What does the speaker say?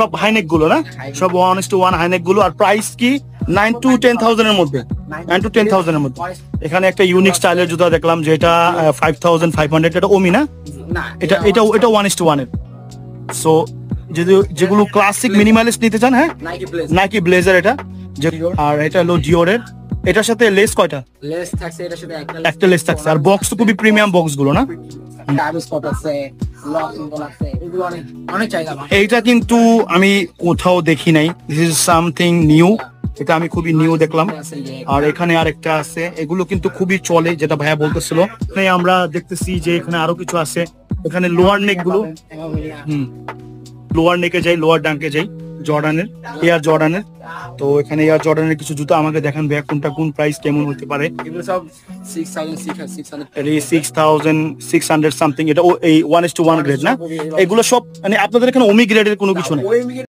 সব হাইনেক গুলো না, সব 1:1 হাইনেক গুলো। আর প্রাইস কি 9 to 10,000 এর মধ্যে, 9 to 10,000 এর মধ্যে। এখানে একটা ইউনিক স্টাইলের জুতা দেখলাম যেটা 5,500, এটা ওমি না, এটা 1:1 এর। সো যেগুলো ক্লাসিক মিনিমালিস্ট নিতে চান, হ্যাঁ নাইকি ব্লেজার এটা। আর এটা হলো ডিওরের, এটার সাথে লেস কয়টা? লেস থাকছে, এটার সাথে একটা লেস থাকছে। আর বক্স তো খুবই প্রিমিয়াম বক্স গুলো না, এইটা কিন্তু আমি কোথাও দেখি নাই। দিস ইজ সামথিং নিউ, এটা আমি খুবই নিউ দেখলাম। আর এখানে আরেকটা আছে, এগুলো কিন্তু খুবই চলে, যেটা ভাইয়া বলতেছিল। আমরা দেখতেছি যে এখানে আরো কিছু আছে। এখানে লোয়ার নেক গুলো, লোয়ার নেকে যাই, লোয়ার ডাঙ্কে যাই, জর্ডানের, এয়ার জর্ডানের। তো এখানে এয়ার জর্ডানের কিছু জুতা আমাকে দেখান ভাইয়া, কোনটা কোন প্রাইস কেমন হতে পারে? এগুলো সব 6,600 6,600 সামথিং। এটা এই 1:1 গ্রেড না, এগুলো সব মানে আপনাদের এখানে ওমি গ্রেডের কোনো কিছু নেই?